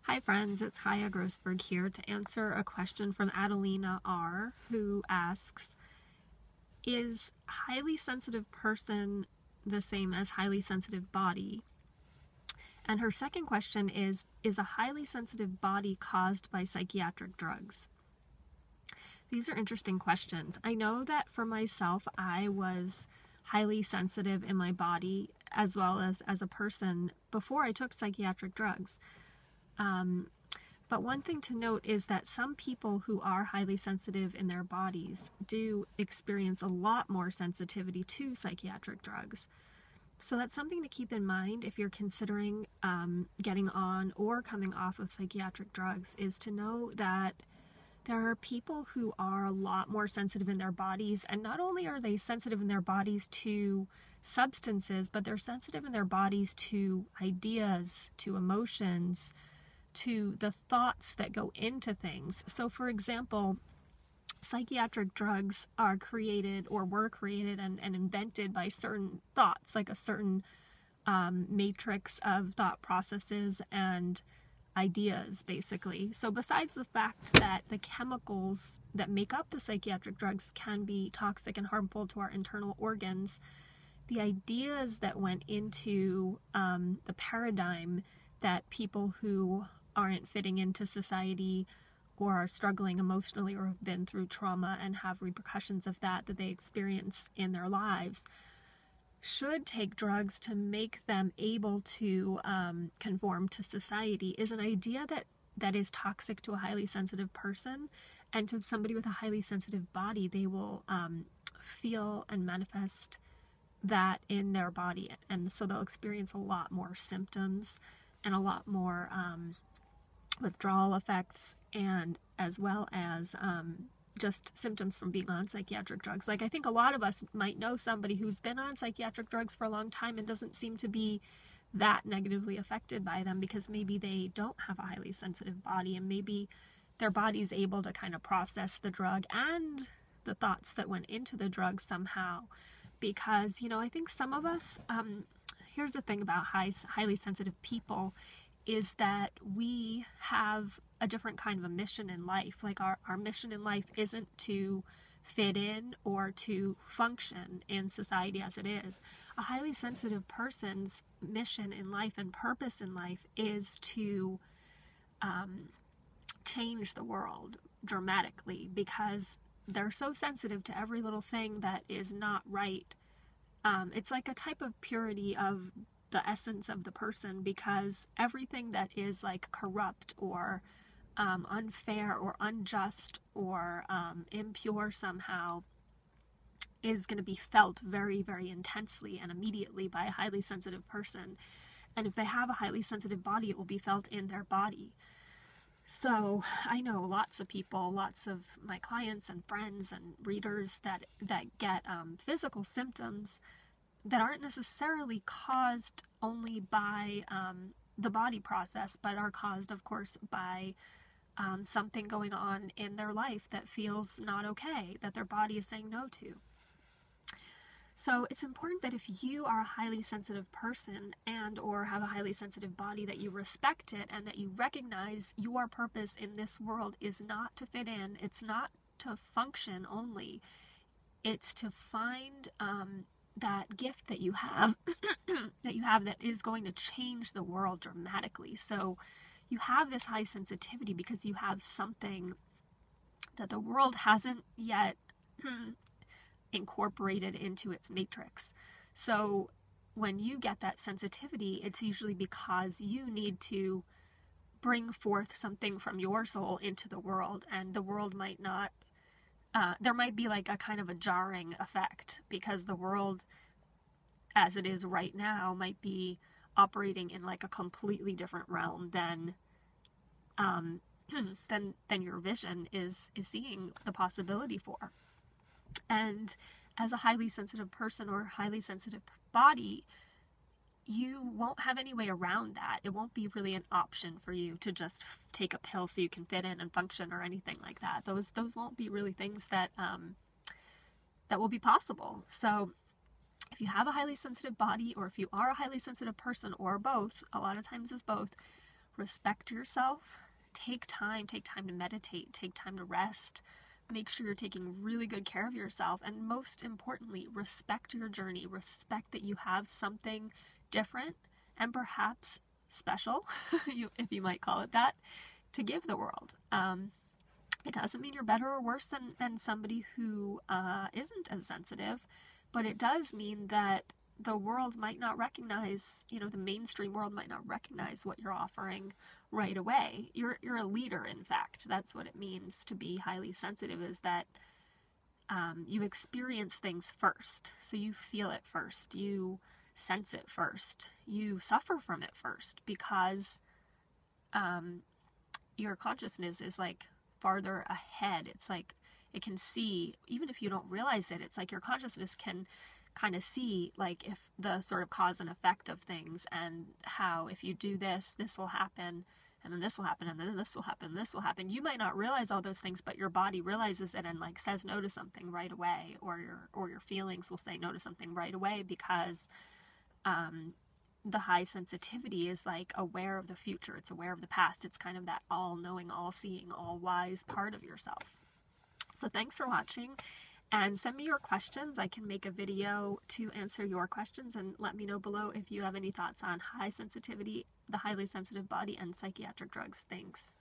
Hi friends, it's Haya Grossberg here to answer a question from Adelina R, who asks, is highly sensitive person the same as highly sensitive body? And her second question is a highly sensitive body caused by psychiatric drugs? These are interesting questions. I know that for myself, I was highly sensitive in my body as well as a person before I took psychiatric drugs. But one thing to note is that some people who are highly sensitive in their bodies do experience a lot more sensitivity to psychiatric drugs. So that's something to keep in mind if you're considering getting on or coming off of psychiatric drugs, is to know that there are people who are a lot more sensitive in their bodies, and not only are they sensitive in their bodies to substances, but they're sensitive in their bodies to ideas, to emotions, to the thoughts that go into things. So for example, psychiatric drugs are created or were created and invented by certain thoughts, like a certain matrix of thought processes and ideas, basically. So besides the fact that the chemicals that make up the psychiatric drugs can be toxic and harmful to our internal organs, the ideas that went into the paradigm that people who aren't fitting into society or are struggling emotionally or have been through trauma and have repercussions of that they experience in their lives should take drugs to make them able to conform to society is an idea that is toxic to a highly sensitive person, and to somebody with a highly sensitive body, they will feel and manifest that in their body, and so they'll experience a lot more symptoms and a lot more withdrawal effects, and as well as just symptoms from being on psychiatric drugs. Like, I think a lot of us might know somebody who's been on psychiatric drugs for a long time and doesn't seem to be that negatively affected by them, because maybe they don't have a highly sensitive body, and maybe their body's able to kind of process the drug and the thoughts that went into the drug somehow. Because, I think some of us, here's the thing about highly sensitive people, is that we have a different kind of a mission in life. Like, our mission in life isn't to fit in or to function in society as it is. A highly sensitive person's mission in life and purpose in life is to change the world dramatically, because they're so sensitive to every little thing that is not right. It's like a type of purity of the essence of the person, because everything that is like corrupt or unfair or unjust or impure somehow is going to be felt very, very intensely and immediately by a highly sensitive person. And if they have a highly sensitive body, it will be felt in their body. So I know lots of people, lots of my clients and friends and readers that get physical symptoms that aren't necessarily caused only by the body process, but are caused, of course, by something going on in their life that feels not okay, that their body is saying no to. So it's important that if you are a highly sensitive person and or have a highly sensitive body, that you respect it and that you recognize your purpose in this world is not to fit in, it's not to function only, it's to find that gift that you have that is going to change the world dramatically. So you have this high sensitivity because you have something that the world hasn't yet incorporated into its matrix. So when you get that sensitivity, it's usually because you need to bring forth something from your soul into the world, and the world might not, there might be like a kind of a jarring effect, because the world as it is right now might be operating in like a completely different realm than your vision is seeing the possibility for. And as a highly sensitive person or highly sensitive body, you won't have any way around that. It won't be really an option for you to just take a pill so you can fit in and function or anything like that. Those won't be really things that will be possible. So if you have a highly sensitive body, or if you are a highly sensitive person, or both, a lot of times it's both, respect yourself, take time to meditate, take time to rest, make sure you're taking really good care of yourself, and most importantly, respect your journey, respect that you have something different and perhaps special, if you might call it that, to give the world. It doesn't mean you're better or worse than somebody who isn't as sensitive, but it does mean that the world might not recognize, the mainstream world might not recognize what you're offering right away. You're a leader, in fact. That's what it means to be highly sensitive, is that you experience things first. So you feel it first. You sense it first. You suffer from it first, because your consciousness is like farther ahead. It's like it can see, even if you don't realize it, it's like your consciousness can kind of see, like, if the sort of cause and effect of things, and how if you do this, this will happen, and then this will happen, and then this will happen, this will happen. You might not realize all those things, but your body realizes it and like says no to something right away, or your feelings will say no to something right away, because the high sensitivity is like aware of the future. It's aware of the past. It's kind of that all-knowing, all-seeing, all-wise part of yourself. So thanks for watching, and send me your questions. I can make a video to answer your questions, and let me know below if you have any thoughts on high sensitivity, the highly sensitive body, and psychiatric drugs. Thanks.